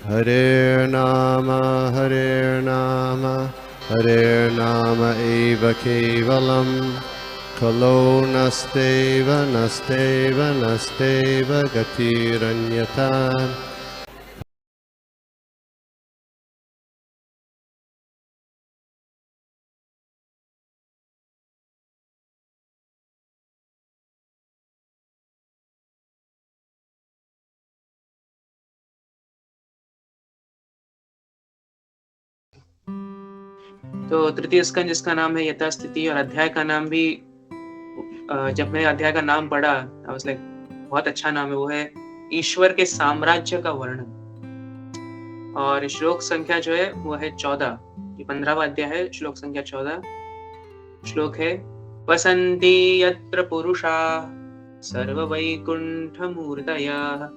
Hare Nama eva kevalam kalo nasteva nasteva nasteva gatiranyata. तो तृतीय स्कंद जिसका नाम है यथास्थिति, और अध्याय का नाम भी जब मैंने अध्याय का नाम पढ़ा आई वाज लाइक बहुत अच्छा नाम है, वो है ईश्वर के साम्राज्य का वर्णन। और श्लोक संख्या जो है वो है 14। ये 15वां अध्याय है, श्लोक संख्या 14। श्लोक है वसन्ति यत्र पुरुषा सर्ववैकुण्ठ मूर्तयः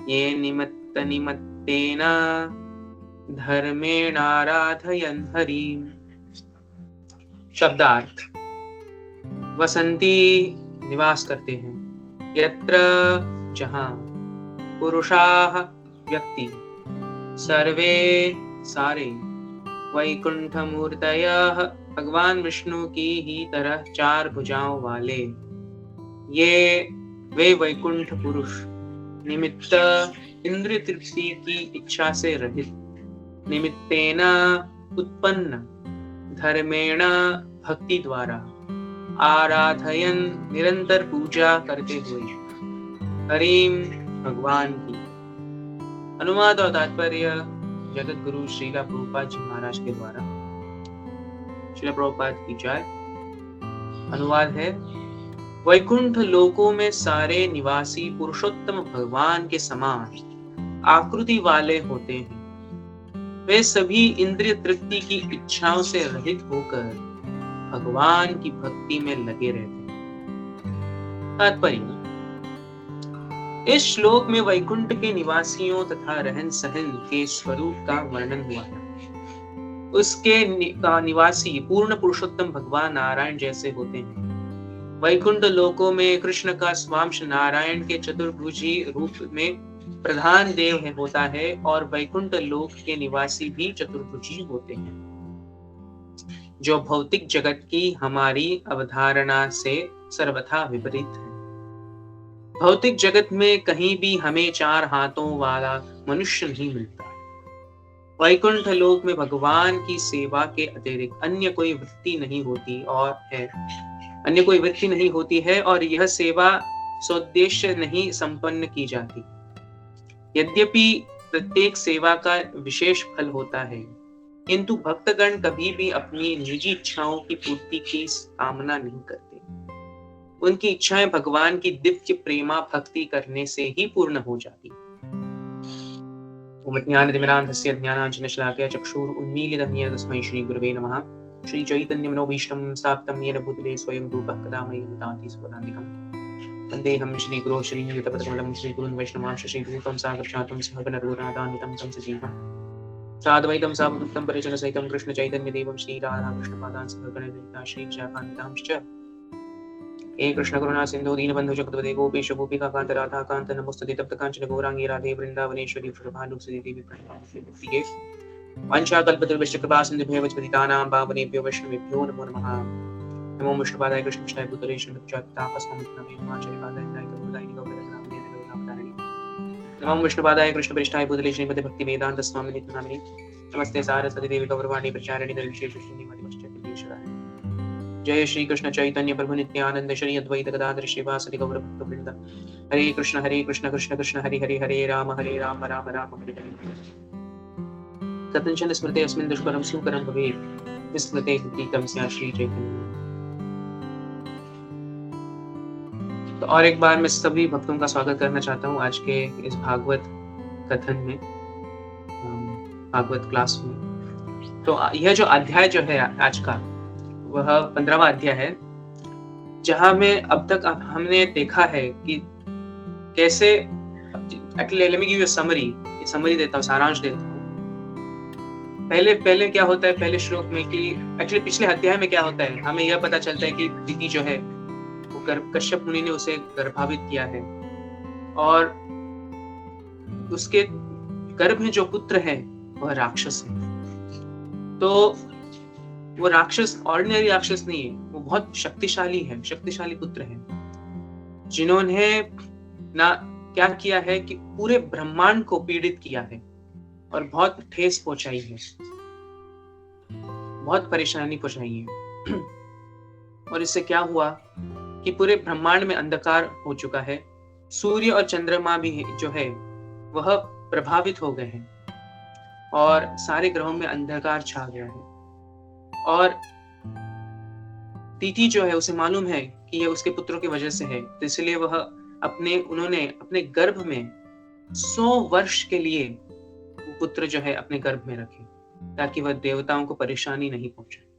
ये निमित्त निमित्तेन धर्मेणाराधयन् हरिम्। शब्दार्थ: वसंती निवास करते हैं, यत्र जहां, पुरुषाः व्यक्ति, सर्वे सारे, वैकुंठ मूर्तयः भगवान विष्णु की ही तरह चार भुजाओं वाले, ये वे वैकुंठ पुरुष, निमित्त इंद्रिय तृप्ति की इच्छा से रहित, निमित्तेन उत्पन्न, धर्मेण भक्ति द्वारा, आराधयन निरंतर पूजा करते हुए, हरिम भगवान की। अनुवाद और तात्पर्य जगत गुरु श्रीला प्रभुपाद जी महाराज के द्वारा। श्रीला प्रभुपाद की जय। अनुवाद है वैकुंठ लोकों में सारे निवासी पुरुषोत्तम भगवान के समान आकृति वाले होते हैं। वे सभी इंद्रिय तृप्ति की इच्छाओं से रहित होकर भगवान की भक्ति में लगे रहते हैं। तात्पर्य: इस श्लोक में वैकुंठ के निवासियों तथा रहन सहन के स्वरूप का वर्णन हुआ है। उसके निवासी पूर्ण पुरुषोत्तम भगवान नारायण जैसे होते हैं। वैकुंठ लोकों में कृष्ण का स्वांश नारायण के चतुर्भुजी रूप में प्रधान देव होता है, और वैकुंठ लोक के निवासी भी चतुर्भुजी होते हैं, जो भौतिक जगत की हमारी अवधारणा से सर्वथा विपरीत है। भौतिक जगत में कहीं भी हमें चार हाथों वाला मनुष्य नहीं मिलता। वैकुंठ लोक में भगवान की सेवा के अतिरिक्त अन्य कोई वृत्ति नहीं होती है, और यह सेवा स्वोद्देश्य नहीं संपन्न की जाती। यद्यपि प्रत्येक सेवा का विशेष फल होता है, किंतु भक्तगण कभी भी अपनी निजी इच्छाओं की पूर्ति की कामना नहीं करते। उनकी इच्छाएं भगवान की दिव्य प्रेमा भक्ति करने से ही पूर्ण हो जाती। ओम ज्ञानतिमिरान्धस्य ज्ञानाञ्जनशलाकया चक्षुरुन्मीलितं येन तस्मै श्रीगुरवे नमः। श्रीचैतन्यमनोभीष्टं स्थापितं येन भूतले स्वयं रूपः कदा मह्यं ददाति स्वपदान्तिकम्। वन्देऽहं श्रीगुरो श्रीयुतपदकमलं श्रीगुरुन् वैष्णवांश्च श्रीभूतं साक्षातं सहगणरघुनाथान्वितं तं सजीवम् साद्वैतं सावधूतं परिजनसहितं कृष्णचैतन्यदेवं श्रीराधाकृष्णपादान् सहगणललिता श्रीविशाखान्वितांश्च। हे कृष्ण करुणा सिंधु दीनबंधु जगतपते गोपेश गोपिका कांत राधा कांत नमोस्तुते तप्त कांचन गौरांगी राधे वृंदावनेश्वरी वृषभानुसुते देवी प्रणमामि। वाञ्छाकल्पतरुभ्यश्च कृपा सिन्धुभ्यः पतितानां पावनेभ्यो वैष्णवेभ्यो नमो नमः। नमो विष्णुपादाय कृष्णपृष्ठाय भूतले श्रीमद्भक्तापस्मृतनमे हिमाचलपादाय नायकमुदायिनि गौरवनामने गौरवनामधारिणि। नमो विष्णुपादाय कृष्णपृष्ठाय भूतले श्रीमद्भक्तिवेदान्तस्वामिनि नामिनि। नमस्ते सारस्वती देवी गौरवाणी प्रचारिणि निर्विशेषशून्यमतिमश्चर्यकेश्वराय। जय श्री कृष्ण चैतन्य प्रभु नित्यानंद श्री अद्वैत गदाधर श्रीवासदि गौर भक्तवृंद। हरे कृष्ण कृष्ण कृष्ण हरे हरे हरे राम राम राम हरे हरे। कथंचन स्मृते अस्मिन् दुष्करं सुकरं भवेत् विस्मृते प्रीतम स्यात् श्री चैतन्य। तो और एक बार मैं सभी भक्तों का स्वागत करना चाहता हूँ आज के इस भागवत कथन में, भागवत क्लास में। तो यह जो अध्याय जो है आज का, वह 15वां अध्याय है, जहां में अब तक हमने देखा है कि कैसे, actually let me give you summary देता हूँ, सारांश देता हूँ। पहले क्या होता है पहले श्लोक में कि एक्चुअली पिछले अध्याय में क्या होता है, हमें यह पता चलता है कि दिति जो है वो कश्यप मुनि ने उसे गर्भावित किया है, और उसके गर्भ में जो पुत्र है वह राक्षस है। तो वो राक्षस ऑर्डिनरी राक्षस नहीं है, वो बहुत शक्तिशाली है, शक्तिशाली पुत्र है, जिन्होंने ना क्या किया है कि पूरे ब्रह्मांड को पीड़ित किया है और बहुत ठेस पहुंचाई है, बहुत परेशानी पहुंचाई है। और इससे क्या हुआ कि पूरे ब्रह्मांड में अंधकार हो चुका है, सूर्य और चंद्रमा भी जो है वह प्रभावित हो गए हैं और सारे ग्रहों में अंधकार छा गया है। और तिथि जो है उसे मालूम है कि यह उसके पुत्रों की वजह से है, तो इसलिए वह उन्होंने अपने गर्भ में 100 वर्ष के लिए वो पुत्र जो है अपने गर्भ में रखे, ताकि वह देवताओं को परेशानी नहीं पहुंचे।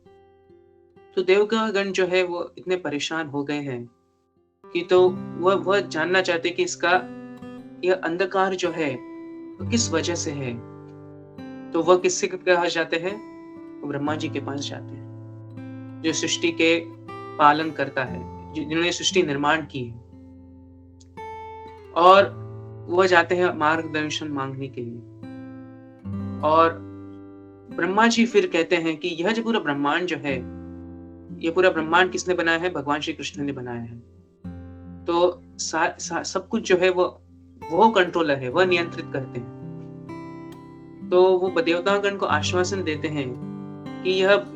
तो देवगण जो है वो इतने परेशान हो गए हैं कि तो वह जानना चाहते कि इसका यह अंधकार जो है वो किस वजह से है। तो वह किससे पास जाते हैं? वो ब्रह्मा जी के पास जाते हैं, जो सृष्टि के पालन करता है, जिन्होंने सृष्टि निर्माण की है। और वह जाते हैं मार्गदर्शन मांगने के लिए। और ब्रह्मा जी फिर कहते हैं कि यह जो पूरा ब्रह्मांड जो है, ये पूरा ब्रह्मांड किसने बनाया है? भगवान श्री कृष्ण ने बनाया है। तो सब कुछ जो है वो कंट्रोलर है, वह नियंत्रित करते हैं। तो वो देवतागण को आश्वासन देते हैं कि यह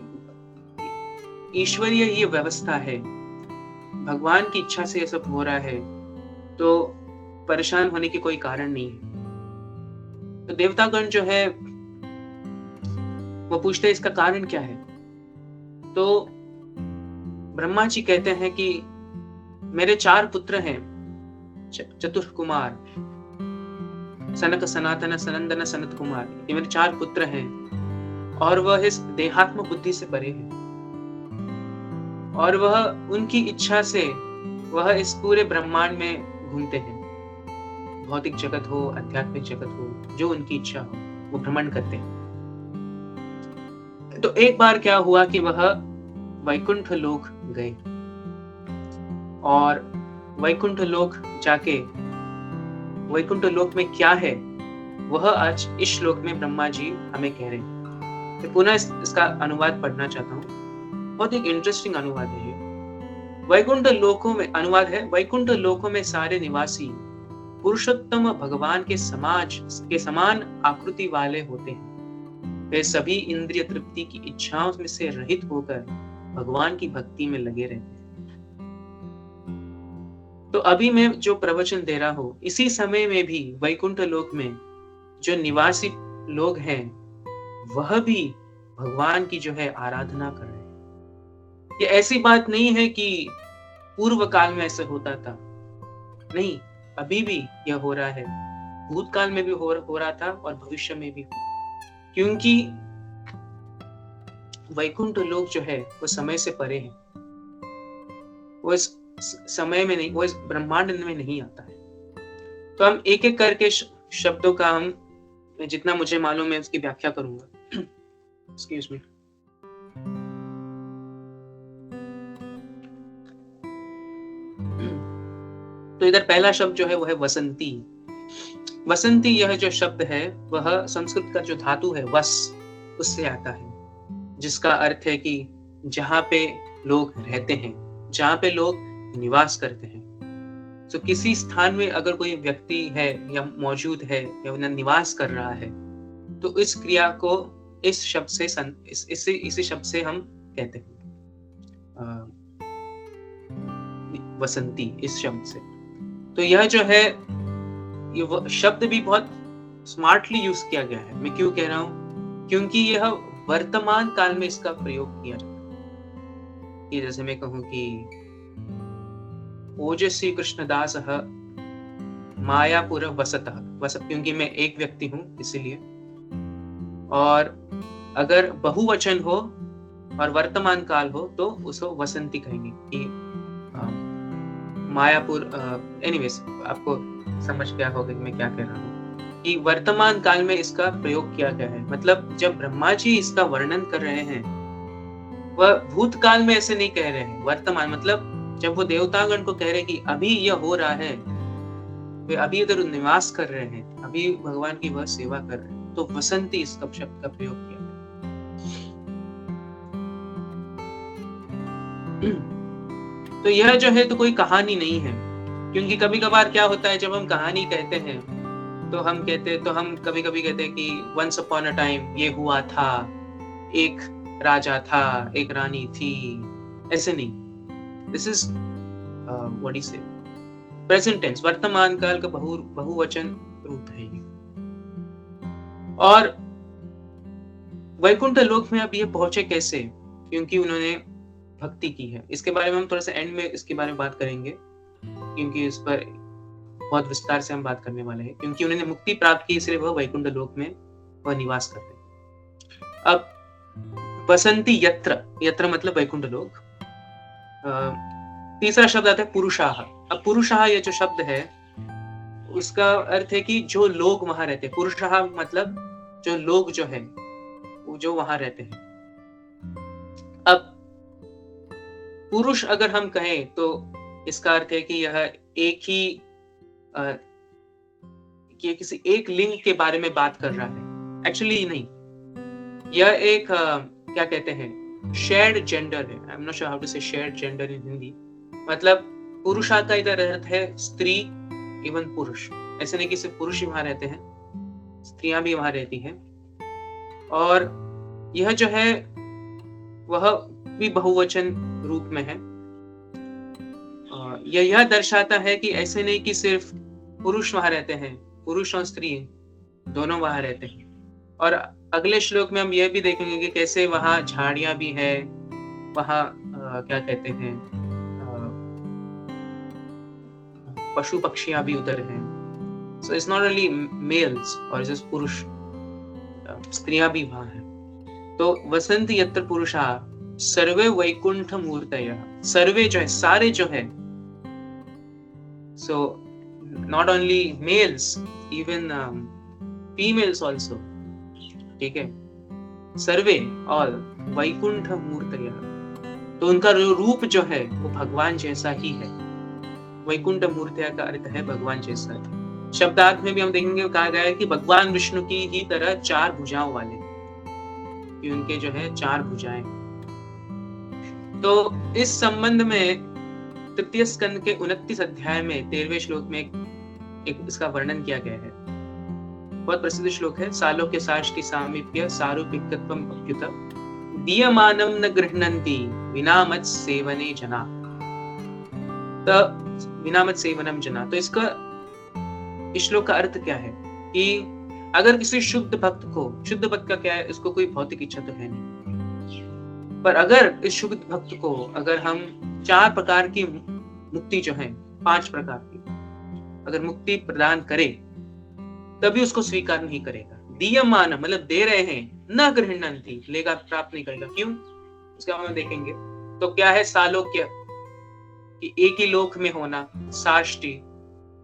ईश्वरीय ये व्यवस्था है, भगवान की इच्छा से यह सब हो रहा है, तो परेशान होने की कोई कारण नहीं है। तो देवतागण जो है वो पूछते हैं इसका कारण क्या है। तो ब्रह्मा जी कहते हैं कि मेरे 4 पुत्र हैं, चतुर कुमार, सनक सनातन सनंदन सनत कुमार, ये मेरे 4 पुत्र हैं और वह इस देहात्म बुद्धि से परे हैं और वह उनकी इच्छा से वह इस पूरे ब्रह्मांड में घूमते हैं। भौतिक जगत हो, आध्यात्मिक जगत हो, जो उनकी इच्छा हो वो भ्रमण करते हैं। तो एक बार क्या हुआ कि वह वैकुंठ लोक गए और वैकुंठ लोक जाके वैकुंठ लोक में क्या है वह आज इस श्लोक में ब्रह्मा जी हमें कह रहे हैं। तो पुनः इसका अनुवाद पढ़ना चाहता हूँ, बहुत एक इंटरेस्टिंग अनुवाद है ये। वैकुंठ लोकों में अनुवाद है, वैकुंठ लोकों में सारे निवासी पुरुषोत्तम भगवान के समान आकृति वाले होते हैं। वे सभी इंद्रिय तृप्ति की इच्छाओं में से रहित होकर भगवान की भक्ति में लगे रहते हैं। तो अभी मैं जो प्रवचन दे रहा हूं, इसी समय में भी वैकुंठ लोक में जो निवासी लोग हैं वह भी भगवान की जो है आराधना कर रहे हैं। ये ऐसी बात नहीं है कि पूर्व काल में ऐसा होता था, नहीं, अभी भी यह हो रहा है, भूतकाल में भी हो रहा था और भविष्य में भी हो। क्योंकि वैकुंठ लोक जो है वो समय से परे है, वो इस समय में नहीं, वो इस ब्रह्मांड में नहीं आता है। तो हम एक एक करके शब्दों का हम जितना मुझे मालूम है उसकी व्याख्या करूंगा। Excuse me. तो इधर पहला शब्द जो है वो है वसंती। वसंती, यह जो शब्द है वह संस्कृत का जो धातु है वस, उससे आता है, जिसका अर्थ है कि जहां पे लोग रहते हैं, जहां पे लोग निवास करते हैं। तो किसी स्थान में अगर कोई व्यक्ति है या मौजूद है या निवास कर रहा है, तो इस क्रिया को इस शब्द से इसी शब्द से हम कहते हैं वसंती, इस शब्द से। तो यह जो है ये शब्द भी बहुत स्मार्टली यूज किया गया है। मैं क्यों कह रहा हूं? क्योंकि यह वर्तमान काल में इसका प्रयोग किया जाता है। कि जैसे मैं कहूं कि ओजस्वी कृष्णदास मायापुर वसतः, वसत क्योंकि मैं एक व्यक्ति हूं इसीलिए, और अगर बहुवचन हो और वर्तमान काल हो तो उसको वसंती कहेंगे कि मायापुर। एनीवेज, आपको समझ गया होगा कि मैं क्या कह रहा हूँ कि वर्तमान काल में इसका प्रयोग किया गया है। मतलब जब ब्रह्मा जी इसका वर्णन कर रहे हैं, वह भूतकाल में ऐसे नहीं कह रहे हैं, वर्तमान मतलब जब वो देवतागण को कह रहे हैं कि अभी यह हो रहा है, वे अभी इधर निवास कर रहे हैं, अभी भी भगवान की वह सेवा कर रहे हैं। तो वसंती इस शब्द का प्रयोग किया है। तो यह जो है तो कोई कहानी नहीं है, क्योंकि कभी कभार क्या होता है, जब हम कहानी कहते हैं तो हम कभी कभी कहते हैं कि वंस अपॉन अ टाइम ये हुआ था, एक राजा था, एक रानी थी, ऐसे नहीं। This is what is present tense, वर्तमान काल का बहुवचन रूप है ये। और वैकुंठ लोक में अब ये पहुंचे कैसे, क्योंकि उन्होंने भक्ति की है। इसके बारे में हम थोड़ा सा एंड में इसके बारे में बात करेंगे, क्योंकि इस पर बहुत विस्तार से हम बात करने वाले हैं। क्योंकि उन्होंने मुक्ति प्राप्त की, इसलिए वह वैकुंठ लोक में वह निवास करते हैं। अब वसंती यत्र, यत्र मतलब वैकुंठ लोक। तीसरा शब्द आता है पुरुषाह। अब पुरुषाह ये जो शब्द है उसका अर्थ है कि जो लोग वहां रहते हैं। पुरुषाह मतलब जो लोग जो है वो जो वहां रहते हैं। अब पुरुष अगर हम कहें तो इसका अर्थ है कि यह एक ही कि किसी एक लिंग के बारे में बात कर रहा है। एक्चुअली नहीं, यह एक क्या कहते हैं, शेयर्ड जेंडर है। I am not sure how to say shared gender in Hindi. मतलब पुरुषा का इधर अर्थ है स्त्री एवं पुरुष। ऐसे नहीं कि सिर्फ पुरुष ही वहां रहते हैं, स्त्रियां भी वहां रहती हैं। और यह जो है वह भी बहुवचन रूप में है। यह दर्शाता है कि ऐसे नहीं कि सिर्फ पुरुष वहां रहते हैं, पुरुष और स्त्री दोनों वहां रहते हैं। और अगले श्लोक में हम यह भी देखेंगे कि कैसे वहां झाड़ियां भी है, वहां क्या कहते हैं, पशु पक्षियां भी उधर हैं। So it's not only mails और जस्ट पुरुष, स्त्रियां भी वहां हैं। तो वसंत यत्र पुरुषा सर्वे वैकुंठ मूर्तयः। सर्वे जो है, सारे जो है, so not only mails, even females also, ठीक है। सर्वे ऑल वैकुंठ मूर्तयः, तो उनका रूप जो है वो भगवान जैसा ही है। वैकुंठ मूर्तयः का अर्थ है भगवान जैसा है। शब्दार्थ में भी हम देखेंगे, कहा गया है कि भगवान विष्णु की ही तरह चार भुजाओं वाले, कि उनके जो है चार भुजाएं। तो इस संबंध में तृतीय स्कंद के 29 अध्याय में 13वें श्लोक में एक इसका वर्णन किया गया है। बहुत प्रसिद्ध श्लोक है। सालोक्य साष्टि सामीप्य सारूपिकत्वम अप्युत दीयमानं न गृह्णन्ति विना मत् सेवने जना। तो विना मत् सेवनम जना, तो इसका इस श्लोक का अर्थ क्या है कि अगर किसी शुद्ध भक्त को, शुद्ध भक्त का क्या है, उसको कोई भौतिक इच्छा तो है नहीं, पर अगर इस शुद्ध भक्त को अगर हम चार प्रकार की मुक्ति जो है, 5 प्रकार की अगर मुक्ति प्रदान करें, तभी उसको स्वीकार नहीं करेगा। दीयमान मतलब दे रहे हैं, न गृह्णन्ति लेगा, प्राप्त नहीं करेगा। क्यों, उसका हम देखेंगे। तो क्या है सालोक्य, कि एक ही लोक में होना। साष्टि,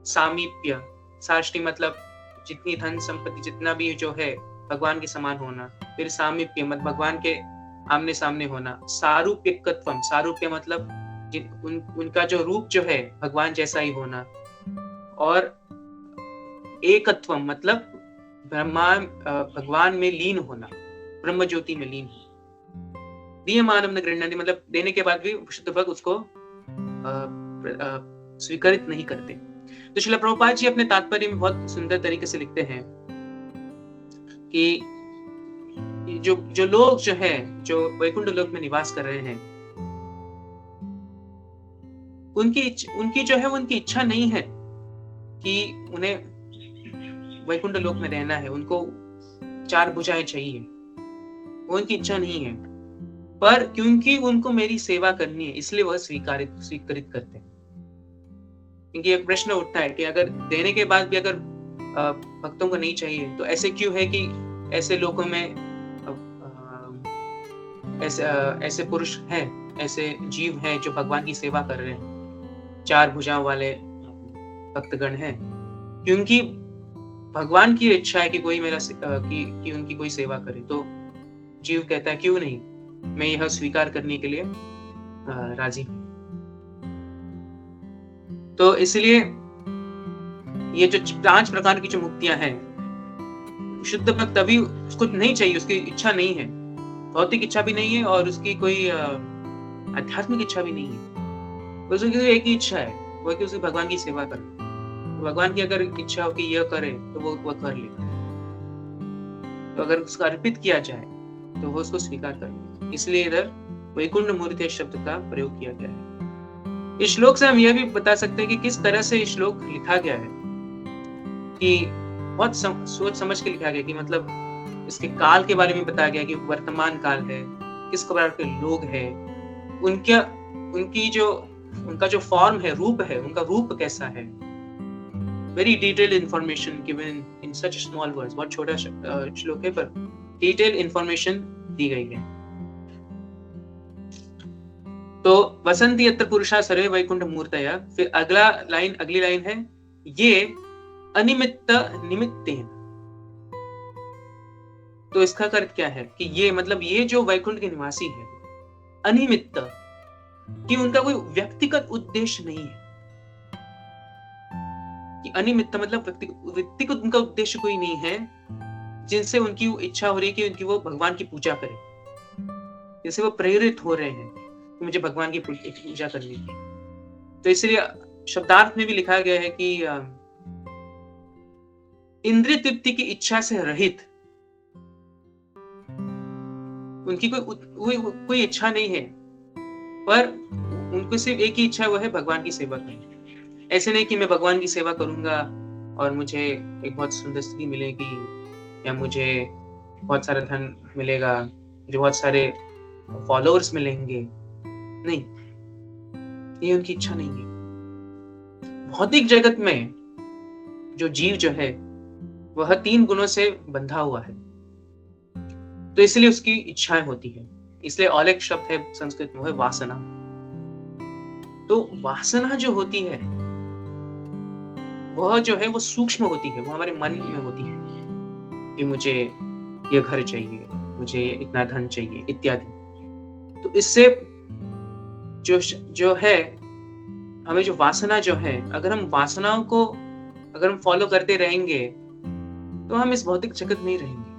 सामीप्य, साष्टि मतलब जितनी धन संपत्ति, जितना भी जो है भगवान के समान होना। फिर सामीप्य मतलब भगवान के आमने सामने होना। सारूप्यकत्वम, सारूप्य मतलब उनका जो रूप जो है भगवान जैसा ही होना। और एकत्वम मतलब भगवान में लीन होना, ब्रह्म ज्योति में लीन होना। दीयमानं न गृह्णन्ति मतलब देने के बाद भी शुद्ध भक्त उसको स्वीकृत नहीं करते। तो श्रील प्रभुपाद जी अपने तात्पर्य में बहुत सुंदर तरीके से लिखते हैं कि जो लोग जो है, जो वैकुंठ लोक में निवास कर रहे हैं, उनकी जो है उनकी इच्छा नहीं है कि उन्हें वैकुंठ लोक में रहना है, उनको 4 भुजाएं चाहिए, वो उनकी इच्छा नहीं है। पर क्योंकि उनको मेरी सेवा करनी है, इसलिए वह स्वीकृत करते हैं। क्योंकि एक प्रश्न उठता है कि अगर देने के बाद भी अगर भक्तों को नहीं चाहिए, तो ऐसे क्यों है कि ऐसे लोगों में ऐसे पुरुष हैं, ऐसे जीव हैं जो भगवान की सेवा कर रहे हैं, 4 भुजाओं वाले भक्तगण हैं। क्योंकि भगवान की इच्छा है कि कोई मेरा कि उनकी कोई सेवा करे। तो जीव कहता है क्यों नहीं, मैं यह स्वीकार करने के लिए राजी हूं। तो इसलिए ये जो 5 प्रकार की जो मुक्तियां हैं, शुद्ध भक्त तभी उसको नहीं चाहिए, उसकी इच्छा नहीं है, भौतिक इच्छा भी नहीं है और उसकी कोई आध्यात्मिक इच्छा भी नहीं है। बस उसकी एक ही इच्छा है, वो है कि उसे भगवान की सेवा करे। तो भगवान की अगर इच्छा हो कि यह करे तो वो कर लेगा। तो अगर उसको अर्पित किया जाए तो वो उसको स्वीकार कर लेगा। इसलिए इधर वैकुंठ मूर्ति शब्द का प्रयोग किया गया है। इस श्लोक से हम यह भी बता सकते हैं कि किस तरह से इस श्लोक लिखा गया है, कि बहुत सोच समझ के लिखा गया, कि मतलब इसके काल के बारे में बताया गया कि वर्तमान काल है, किस प्रकार के लोग हैं, उनका जो फॉर्म है, रूप है, उनका रूप कैसा है। Very detailed information given in such small words. बहुत छोटा श्लोक है पर डिटेल इंफॉर्मेशन दी गई है। तो वसंती यत्र पुरुषा सर्वे वैकुंठ मूर्तया। फिर अगली लाइन है, ये अनिमित्त निमित्तेन। तो इसका अर्थ क्या है कि ये मतलब ये जो वैकुंठ के निवासी है, अनिमित्त, कि उनका कोई व्यक्तिगत उद्देश्य नहीं है। कि अनिमित्त मतलब व्यक्तिगत उनका उद्देश्य कोई नहीं है, जिनसे उनकी इच्छा हो रही है कि उनकी वो भगवान की पूजा करें, जैसे वो प्रेरित हो रहे हैं कि मुझे भगवान की पूजा करनी है। तो इसलिए शब्दार्थ में भी लिखा गया है कि इंद्रिय तृप्ति की इच्छा से रहित, उनकी कोई इच्छा नहीं है, पर उनको सिर्फ एक ही इच्छा है, वो है भगवान की सेवा करनी। ऐसे नहीं कि मैं भगवान की सेवा करूंगा और मुझे एक बहुत सुंदर स्त्री मिलेगी, या मुझे बहुत सारा धन मिलेगा, मुझे बहुत सारे फॉलोअर्स मिलेंगे। नहीं, ये उनकी इच्छा नहीं है। भौतिक जगत में जो जीव जो है वह 3 गुणों से बंधा हुआ है, तो इसलिए उसकी इच्छाएं होती है। इसलिए औलिक शब्द है संस्कृत में, वो है वासना। तो वासना जो होती है वह जो है वो सूक्ष्म होती है, वो हमारे मन में होती है कि मुझे ये घर चाहिए, मुझे इतना धन चाहिए इत्यादि। तो इससे जो है हमें जो वासना जो है, अगर हम वासनाओं को अगर हम फॉलो करते रहेंगे तो हम इस भौतिक जगत में ही रहेंगे।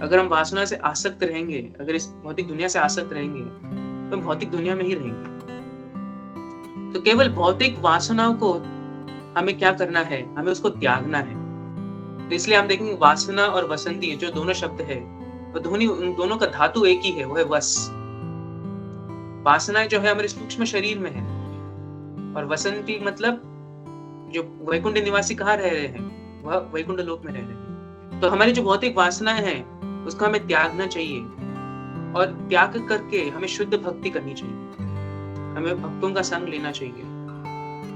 अगर हम वासना से आसक्त रहेंगे, अगर इस भौतिक दुनिया से आसक्त रहेंगे तो हम भौतिक दुनिया में ही रहेंगे। तो केवल भौतिक वासनाओं को हमें क्या करना है, हमें उसको त्यागना है। तो इसलिए हम देखेंगे वासना और वसंती जो दोनों शब्द है, वो उन दोनों का धातु एक ही है, वो है वस। वासना जो है हमारे सूक्ष्म शरीर में है, और वसंती मतलब जो वैकुंठ निवासी कहाँ रह रहे हैं, वह वैकुंठ लोक में रह रहे हैं। तो हमारी जो भौतिक वासनाएं हैं उसको हमें त्यागना चाहिए, और त्याग करके हमें शुद्ध भक्ति करनी चाहिए, हमें भक्तों का संग लेना चाहिए,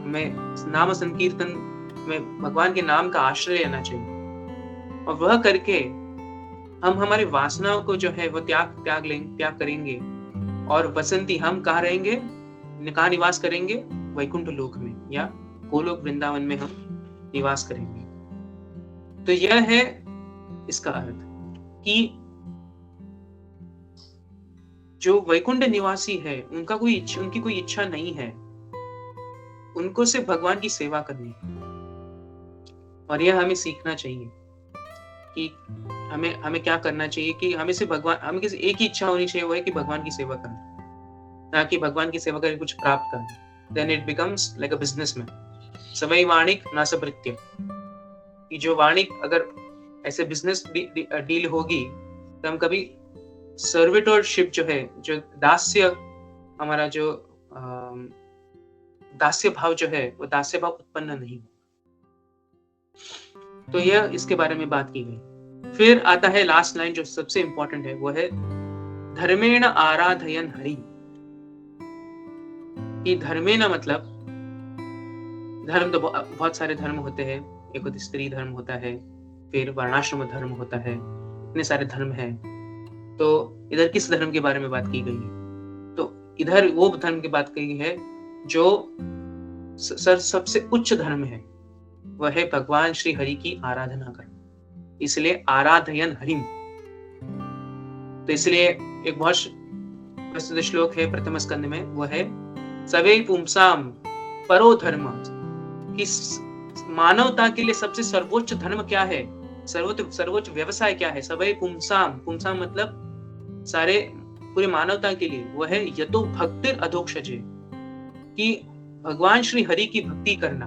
हमें नाम संकीर्तन में भगवान के नाम का आश्रय लेना चाहिए। और वह करके हम हमारी वासनाओं को जो है वो त्याग करेंगे, और वसंती हम कहाँ रहेंगे, कहाँ निवास करेंगे, वैकुंठ लोक में या गोलोक वृंदावन में हम निवास करेंगे। तो यह है इसका अर्थ कि जो वैकुंठ निवासी है उनकी कोई इच्छा नहीं है, उनको सिर्फ भगवान की सेवा करनी है। और यह हमें सीखना चाहिए कि हमें क्या करना चाहिए, कि हमें किसी एक ही इच्छा होनी चाहिए, वो है कि भगवान की सेवा करना, ना कि भगवान की सेवा करके कुछ प्राप्त करना। Then it becomes like a businessman. सवै वाणिक न सभृत्य, कि जो वाणिक अगर ऐसे बिजनेस डील होगी तो हम कभी सर्विटोरशिप जो है, जो दास्य, हमारा जो दास्य भाव जो है, वो दास्य भाव उत्पन्न नहीं हो। तो यह इसके बारे में बात की गई। फिर आता है लास्ट लाइन जो सबसे इंपॉर्टेंट है, वो है धर्मेण आराधयन हरि। कि धर्मेण मतलब धर्म तो बहुत सारे धर्म होते हैं, एक तो स्त्री धर्म होता है, फिर वर्णाश्रम धर्म होता है, इतने सारे धर्म हैं। तो इधर किस धर्म के बारे में बात की गई है, तो इधर वो धर्म की बात की है जो सबसे उच्च धर्म है, वह है भगवान श्री हरि की आराधना करना। इसलिए आराधयन हरिम। तो इसलिए एक बहुत प्रसिद्ध श्लोक है प्रथम स्कंद में, वो है सवे पुंसाम परो धर्म, कि मानवता के लिए सबसे सर्वोच्च धर्म क्या है, सर्वोच्च व्यवसाय क्या है, सबई पुंसाम, पुंसाम मतलब सारे पूरे मानवता के लिए, वह है यतो भक्तिर अधोक्षजे, कि भगवान श्री हरि की भक्ति करना।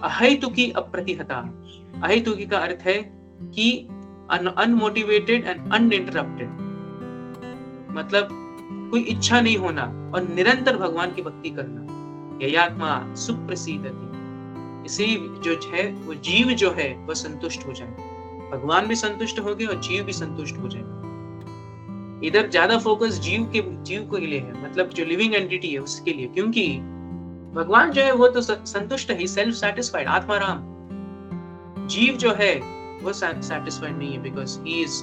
अहेतुकी अप्रतिहता, अहेतुकी का अर्थ है कि अनमोटिवेटेड एंड अनइंटरप्टेड, मतलब कोई इच्छा नहीं होना और निरंतर भगवान की भक्ति करना। ययात्मा सुप्रसिद्धति, इसी जो है वो जीव जो है वह संतुष्ट हो जाए, भगवान भी संतुष्ट हो गए और जीव भी संतुष्ट हो जाए। इधर ज्यादा फोकस जीव के लिए है, मतलब जो लिविंग एंटिटी है उसके लिए, क्योंकि भगवान जो है वो तो संतुष्ट है, सेल्फ सेटिस्फाइड, आत्माराम। जीव जो है वो सेटिस्फाइड नहीं है, because he is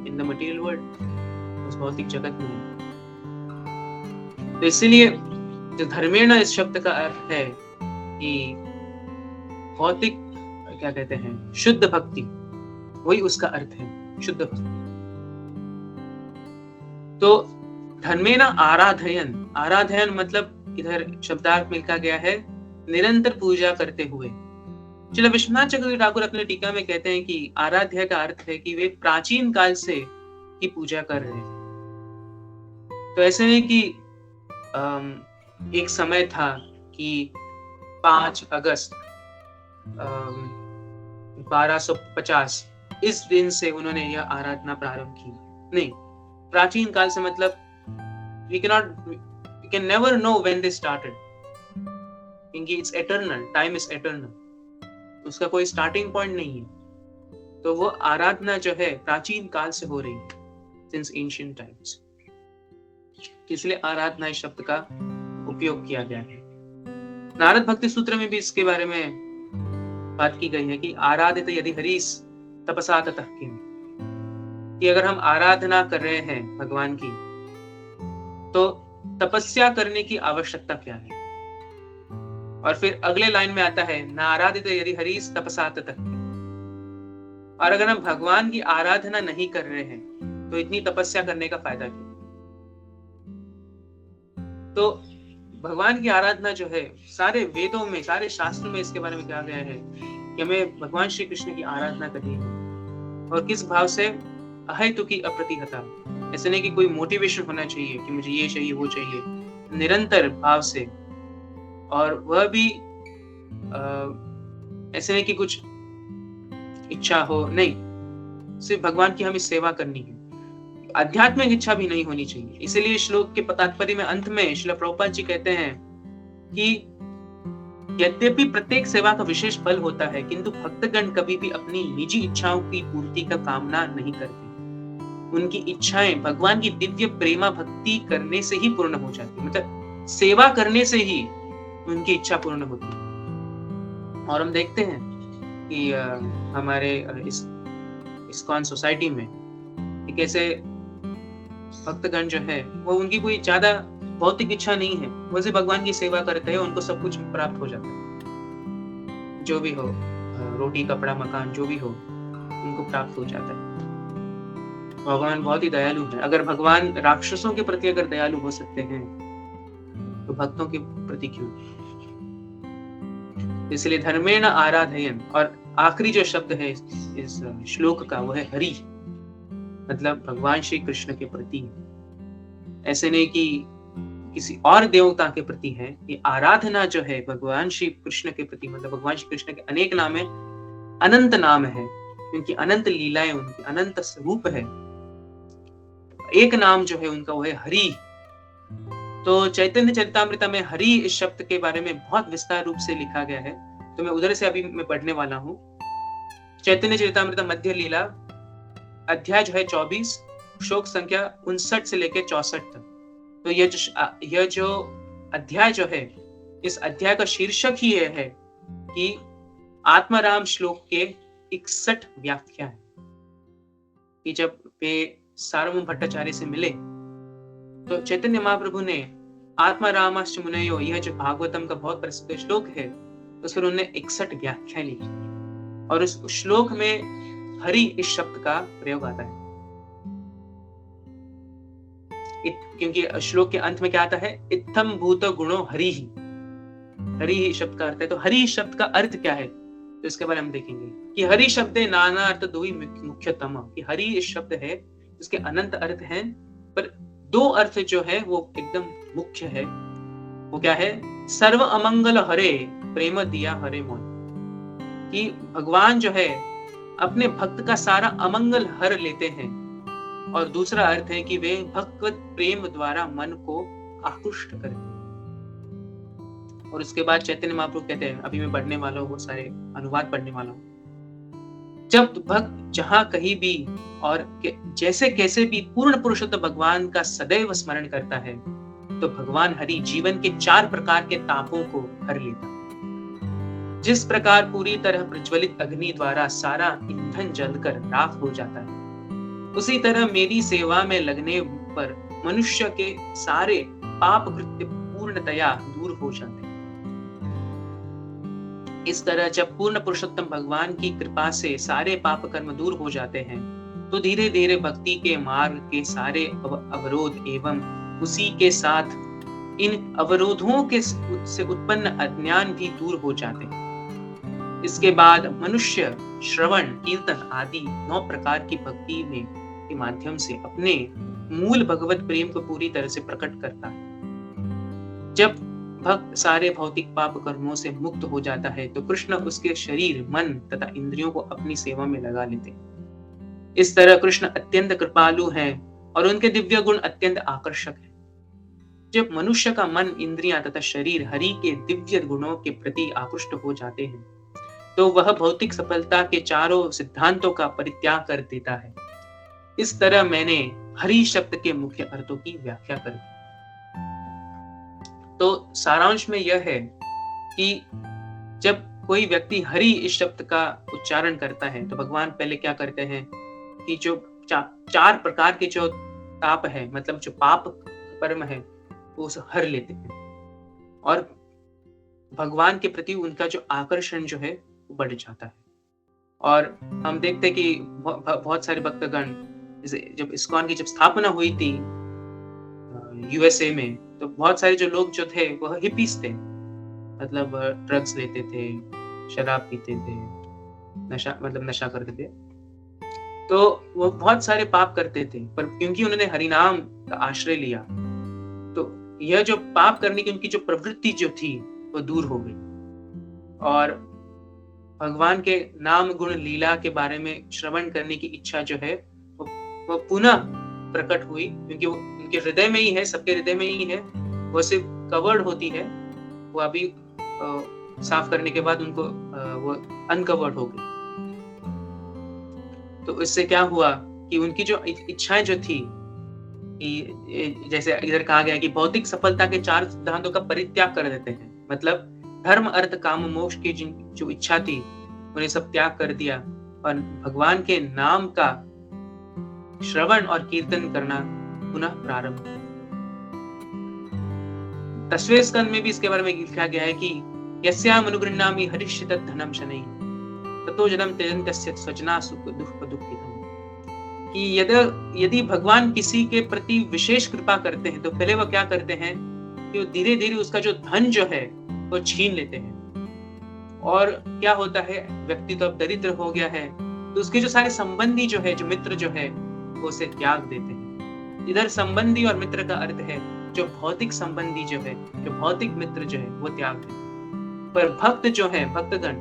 in the material world, उस भौतिक जगत में। तो इसलिए जो धर्मेण इस शब्द का अर्थ है कि भौतिक, क्या कहते हैं, शुद्ध भक्ति, वही उसका अर्थ है, शुद्ध भक्ति। तो धर्मेण आराधयन, आराधयन मतलब इधर शब्दार्थ मिलता गया है निरंतर पूजा करते हुए। श्रील विश्वनाथ चक्रवर्ती ठाकुर अपने टीका में कहते हैं कि आराध्य का अर्थ है कि वे प्राचीन काल से की पूजा कर रहे हैं। तो ऐसे नहीं कि एक समय था कि 5 अगस्त 1250 इस दिन से उन्होंने यह आराधना प्रारंभ की, नहीं। प्राचीन काल से मतलब we can never know when they started, क्योंकि it's eternal, time is eternal, उसका कोई स्टार्टिंग पॉइंट नहीं है। तो वो आराधना जो है प्राचीन काल से हो रही है, since ancient times, इसलिए आराधना इस शब्द का उपयोग किया गया है। नारद भक्ति सूत्र में भी इसके बारे में बात की गई है कि आराधित यदि हरीस तपसा ततः किम, कि अगर हम आराधना कर रहे हैं भगवान की तो तपस्या करने की आवश्यकता क्या है। और फिर अगले लाइन में आता है न आराधित यदि हरीस तपसा ततः किम, और अगर हम भगवान की आराधना नहीं कर रहे हैं तो इतनी तपस्या करने का फायदा क्या। तो भगवान की आराधना जो है सारे वेदों में, सारे शास्त्रों में इसके बारे में कहा गया है कि हमें भगवान श्री कृष्ण की आराधना करनी है, और किस भाव से, अहेतुकी अप्रतिहता, ऐसे नहीं कि कोई मोटिवेशन होना चाहिए कि मुझे ये चाहिए वो चाहिए, निरंतर भाव से। और वह भी ऐसे नहीं कि कुछ इच्छा हो, नहीं, सिर्फ भगवान की हमें सेवा करनी है, आध्यात्मिक इच्छा भी नहीं होनी चाहिए। इसलिए श्लोक के तात्पर्य में अंत में श्रील प्रभुपाद जी कहते हैं कि यद्यपि प्रत्येक सेवा का विशेष फल होता है, किंतु भक्तगण कभी भी अपनी निजी इच्छाओं की पूर्ति का कामना नहीं करते। उनकी इच्छाएं भगवान की दिव्य प्रेमा भक्ति करने से ही पूर्ण हो जाती है, मतलब सेवा करने से ही उनकी इच्छा पूर्ण होती है। और हम देखते हैं कि हमारे इस्कॉन सोसाइटी में कैसे भक्तगण जो है वो, उनकी कोई ज्यादा भौतिक इच्छा नहीं है, वो सिर्फ भगवान की सेवा करते हैं, उनको सब कुछ प्राप्त हो जाता है, जो भी हो, रोटी कपड़ा मकान जो भी हो उनको प्राप्त हो जाता है। भगवान बहुत ही दयालु है। अगर भगवान राक्षसों के प्रति अगर दयालु हो सकते हैं तो भक्तों के प्रति क्यों। इसलिए धर्मेण आराधयन, और आखिरी जो शब्द है इस श्लोक का वो है हरि, मतलब भगवान श्री कृष्ण के प्रति। ऐसे नहीं कि किसी और देवता के प्रति है, ये आराधना जो है भगवान श्री कृष्ण के प्रति, मतलब भगवान श्री कृष्ण के अनेक नाम है, अनंत नाम है, क्योंकि अनंत लीलाएं उनकी, अनंत स्वरूप है। एक नाम जो है उनका वो है हरि। तो चैतन्य चरितामृत में हरि इस शब्द के बारे में बहुत विस्तार रूप से लिखा गया है, तो मैं उधर से अभी मैं पढ़ने वाला हूँ। चैतन्य चरितामृत मध्य लीला अध्याय जो है 24, श्लोक संख्या 59 से लेकर 64 तक। तो यह जो अध्याय जो है, इस अध्याय का शीर्षक ही यह है कि आत्माराम श्लोक के 61 व्याख्या है। कि जब वे सार्वभौम भट्टाचार्य से मिले तो चैतन्य महाप्रभु ने आत्मारामाश्च मुनयो, यह जो भागवतम का बहुत प्रसिद्ध श्लोक है, उस पर उन्होंने 61 व्याख्याएं लिखी, और उस श्लोक में हरि इस शब्द का प्रयोग आता है। क्योंकि श्लोक के अंत में क्या आता है, इत्थम भूत गुणो हरि ही, हरि ही शब्द का अर्थ है। तो हरि शब्द का अर्थ क्या है, तो इसके बारे में हम देखेंगे कि हरि शब्द नाना अर्थ दो ही मुख्यतम, कि हरि इस शब्द है जिसके अनंत अर्थ हैं, पर दो अर्थ जो है वो एकदम मुख्य है। वो क्या है, सर्व अमंगल हरे प्रेम दिया हरे मोह, कि भगवान जो है अपने भक्त का सारा अमंगल हर लेते हैं। और दूसरा अर्थ है कि वे भगवत प्रेम द्वारा मन को आकृष्ट करते हैं। और उसके बाद चैतन्य महाप्रभु कहते हैं, अभी मैं पढ़ने वाला हूँ, वो सारे अनुवाद पढ़ने वाला हूँ। जब भक्त जहां कहीं भी और जैसे कैसे भी पूर्ण पुरुषोत्तम भगवान का सदैव स्मरण करता है, तो भगवान हरि जीवन के 4 प्रकार के तापों को हर लेता है। जिस प्रकार पूरी तरह प्रज्वलित अग्नि द्वारा सारा ईंधन जलकर राख हो जाता है, उसी तरह मेरी सेवा में लगने पर मनुष्य के सारे पाप कृत्य पूर्णतया दूर हो जाते हैं। इस तरह जब पूर्ण पुरुषोत्तम भगवान की कृपा से सारे पाप कर्म दूर हो जाते हैं, तो धीरे धीरे भक्ति के मार्ग के सारे अवरोध एवं उसी के साथ इन अवरोधों के से उत्पन्न अज्ञान भी दूर हो जाते हैं। इसके बाद मनुष्य श्रवण, कीर्तन आदि 9 प्रकार की भक्ति में के माध्यम से अपने मूल भगवत प्रेम को पूरी तरह से प्रकट करता है। जब भक्त सारे भौतिक पाप कर्मों से मुक्त हो जाता है, तो कृष्ण उसके शरीर, मन तथा इंद्रियों को अपनी सेवा में लगा लेते हैं। इस तरह कृष्ण अत्यंत कृपालु हैं और उनके दिव्य गुण अत्यंत आकर्षक हैं। जब मनुष्य का मन, इंद्रियां तथा शरीर हरि के दिव्य गुणों के प्रति आकृष्ट हो जाते हैं, तो वह भौतिक सफलता के चारों सिद्धांतों का परित्याग कर देता है। इस तरह मैंने हरि शब्द के मुख्य अर्थों की व्याख्या कर दी। तो सारांश में यह है कि जब कोई व्यक्ति हरि इस शब्द का उच्चारण करता है, तो भगवान पहले क्या करते हैं कि जो 4 प्रकार के जो ताप है, मतलब जो पाप कर्म है, वो उसे हर लेते हैं और भगवान के प्रति उनका जो आकर्षण जो है वो बढ़ जाता है। और हम देखते हैं कि बहुत सारे भक्तगण, जब इस्कॉन की स्थापना हुई थी यूएसए में, तो बहुत सारे जो लोग जो थे वह हिपीज थे, मतलब ड्रग्स लेते थे, शराब पीते थे, नशा करते थे। तो वो बहुत सारे पाप करते थे, पर क्योंकि उन्होंने हरिनाम का आश्रय लिया, तो यह जो पाप करने की उनकी जो प्रवृत्ति जो थी वो दूर हो गई और भगवान के नाम गुण लीला के बारे में श्रवण करने की इच्छा जो है वो पुनः प्रकट हुई, क्योंकि वो उनके हृदय में ही है, सबके हृदय में ही है। वो सिर्फ कवर्ड होती है, वो अभी साफ करने के बाद उनको वो अनकवर्ड हो गई। तो इससे क्या हुआ कि उनकी जो इच्छाएं जो थी, कि जैसे इधर कहा गया कि भौतिक सफलता के 4 सिद्धांतों का परित्याग कर देते हैं, मतलब धर्म, अर्थ, काम, मोक्ष की जो इच्छा थी उन्हें सब त्याग कर दिया और भगवान के नाम का श्रवण और कीर्तन करना पुनः प्रारंभ किया। 10वें स्कंद में भी इसके बारे में लिखा गया है कि यस्याम अनुगृह्णामि हरिष्यत धनम शनैः ततो जन्म त्यजन्तस्य स्वजना सुख दुःख दुःखितम्, कि यदि भगवान किसी के प्रति विशेष कृपा करते हैं, तो पहले वो क्या करते हैं कि वो धीरे धीरे उसका जो धन जो है वो छीन लेते हैं। और क्या होता है, व्यक्ति तो अब दरिद्र हो गया है, तो उसके जो सारे संबंधी जो है, जो मित्र जो है, वो उसे त्याग देते हैं। इधर संबंधी और मित्र का अर्थ है जो भौतिक संबंधी जो है, जो भौतिक मित्र जो है, वो त्याग देते हैं, पर भक्त जो है, भक्तगण,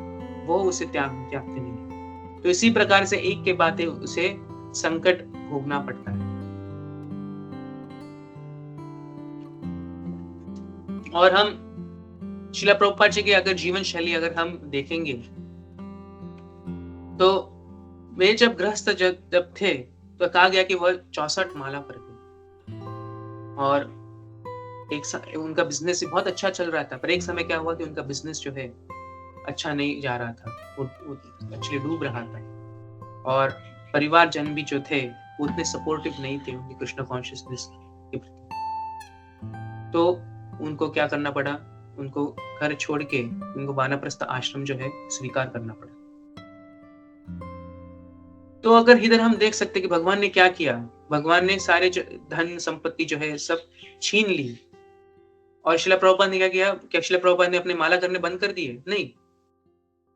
वो उसे त्यागते नहीं। तो इसी प्रकार से एक के बाद उसे संकट भोगना पड़ता है। और हम श्रील प्रभुपाद जी की अगर जीवन शैली अगर हम देखेंगे, तो वे जब गृहस्थ जब थे, तो कहा गया कि वह 64 माला पर थे और उनका बिजनेस बहुत अच्छा चल रहा था। पर एक समय क्या हुआ कि उनका बिजनेस जो है अच्छा नहीं जा रहा था, वो एक्चुअली डूब रहा था और परिवारजन भी जो थे वो उतने सपोर्टिव नहीं थे उनकी कृष्ण कॉन्शियसनेस के प्रति। तो उनको क्या करना पड़ा, उनको घर छोड़ के उनको वानप्रस्थ आश्रम जो है स्वीकार करना पड़ा। तो अगर इधर हम देख सकते कि भगवान ने क्या किया, भगवान ने सारे धन संपत्ति जो है सब छीन ली और शिला प्रभुपाद ने क्या किया? क्या शिला प्रभुपाद ने अपने माला करने बंद कर दिए? नहीं।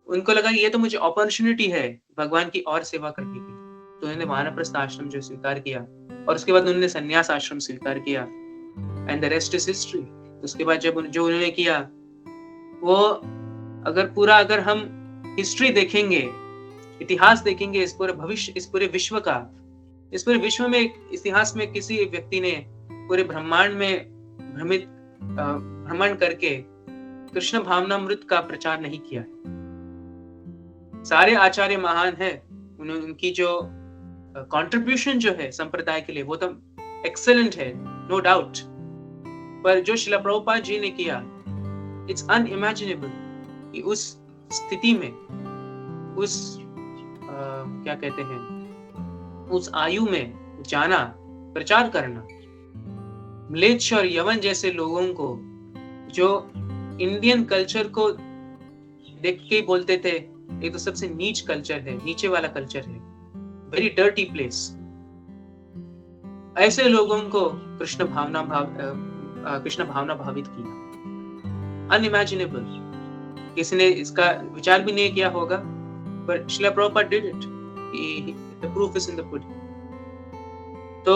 उनको लगा ये तो मुझे अपॉर्चुनिटी है भगवान की और सेवा करने की, तो उन्होंने वानप्रस्थ आश्रम जो स्वीकार किया और उसके बाद उन्होंने संन्यास आश्रम स्वीकार किया and the rest is history. उसके बाद जब जो उन्होंने किया वो अगर हम हिस्ट्री देखेंगे, इतिहास देखेंगे इस पूरे भविष्य, इस पूरे विश्व का, इस पूरे विश्व में इतिहास में किसी व्यक्ति ने पूरे ब्रह्मांड में भ्रमण करके कृष्ण भावनामृत का प्रचार नहीं किया। सारे आचार्य महान है, उनकी जो कंट्रीब्यूशन जो है संप्रदाय के लिए वो तो एक्सेलेंट है, नो डाउट। पर जो शिला प्रभुपाद जी ने किया, इट्स अनइमेजिनेबल कि उस स्थिति में, उस क्या कहते हैं, उस आयु में जाना, प्रचार करना, म्लेच्छ और यवन जैसे लोगों को जो इंडियन कल्चर को देख के बोलते थे ये तो सबसे नीच कल्चर है, नीचे वाला कल्चर है, वेरी डर्टी प्लेस, ऐसे लोगों को कृष्ण भावना भावित किया। अनइमेजिनेबल, किसी ने इसका विचार भी नहीं किया होगा, पर Srila Prabhupada did it. The proof is in the pudding. तो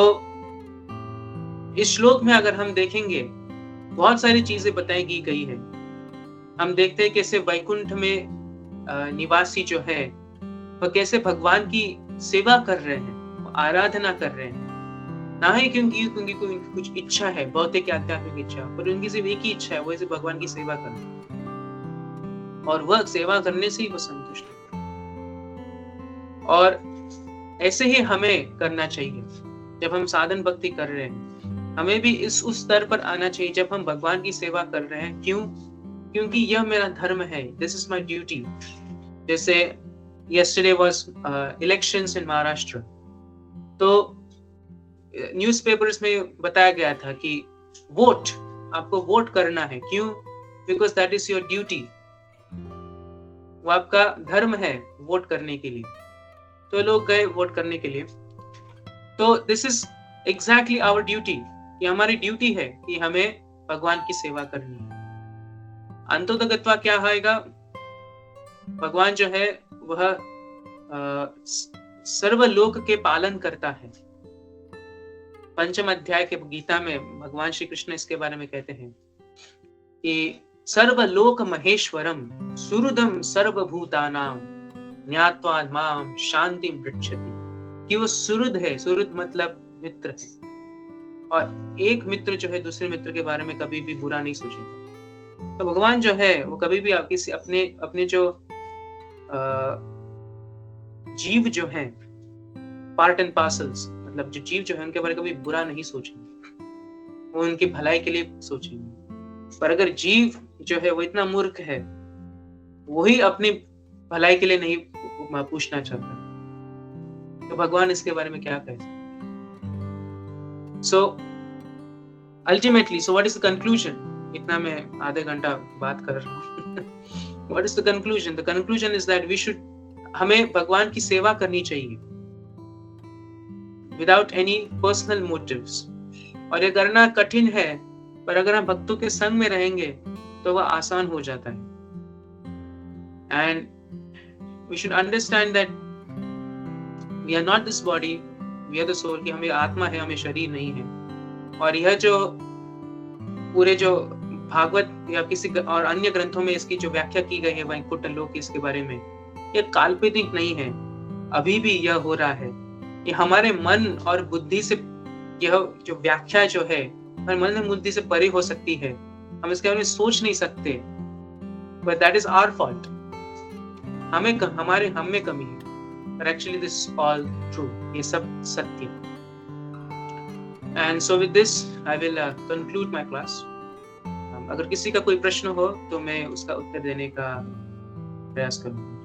इस श्लोक में अगर हम देखेंगे बहुत सारी चीजें बताई गई है। हम देखते हैं कैसे वैकुंठ में निवासी जो है वह कैसे भगवान की सेवा कर रहे हैं, आराधना कर रहे हैं, ना ही क्योंकि उनकी कुछ इच्छा है, भौतिक आध्यात्मिक इच्छा, पर उनकी सिर्फ एक ही इच्छा है, वो इसे भगवान की सेवा करना, और वह सेवा करने से ही वो संतुष्ट है। और ऐसे ही हमें करना चाहिए। जब हम साधन भक्ति कर रहे हैं हमें भी उस स्तर पर आना चाहिए जब हम भगवान की सेवा कर रहे हैं। क्यों? क्योंकि यह मेरा धर्म है, दिस इज माई ड्यूटी। जैसे yesterday was elections in Maharashtra, तो न्यूज़पेपर्स में बताया गया था कि वोट, आपको वोट करना है। क्यों? Because that is your duty, वो आपका धर्म है वोट करने के लिए। तो लोग गए वोट करने के लिए। तो this is exactly our duty, ये हमारी ड्यूटी है कि हमें भगवान की सेवा करनी है। अंतोदगत्वा क्या आएगा? भगवान जो है वह सर्वलोक के पालन करता है। पंचम अध्याय के गीता में भगवान श्री कृष्ण इसके बारे में कहते हैं कि सर्वलोक महेश्वरम सुहृदम सर्वभूतानां ज्ञात्वा माम शांतिं पृच्छति, कि वो सुहृद है। सुहृद मतलब मित्र है, और एक मित्र जो है दूसरे मित्र के बारे में कभी भी बुरा नहीं सोचेगा। तो भगवान जो है वो कभी भी किसी अपने जो जीव जो हैं, पार्ट एंड पार्सल्स, मतलब जो जीव जो है उनके बारे में कभी बुरा नहीं सोचेंगे, वो उनकी भलाई के लिए सोचेंगे। पर अगर जीव जो है वो इतना मूर्ख है, वही अपनी भलाई के लिए नहीं पूछना चाहता, तो भगवान इसके बारे में क्या कहे? So ultimately, so what is the conclusion? इतना मैं आधे घंटा बात कर रहा हूँ। What is the conclusion? The conclusion is that we should, हमें भगवान की सेवा करनी चाहिए विदाउट एनी पर्सनल मोटिव्स। और ये करना कठिन है, पर अगर हम भक्तों के संग में रहेंगे तो वह आसान हो जाता है। And we should understand that we are not this body, we are the soul, कि हमें आत्मा है, हमें शरीर नहीं है। और यह जो पूरे जो भागवत या किसी और अन्य ग्रंथों में इसकी जो व्याख्या की गई है वैकुंठ लोक, इसके बारे में, यह काल्पनिक नहीं है, अभी भी यह हो रहा है। ये हमारे मन और बुद्धि से, यह जो व्याख्या जो है हमारे मन और बुद्धि से परे हो सकती है, हम इसके बारे में सोच नहीं सकते, but that is our fault. हम में कमी है, but actually this is all true, ये सब सत्य। And so with this I will conclude my class. अगर किसी का कोई प्रश्न हो तो मैं उसका उत्तर देने का प्रयास करूँगा।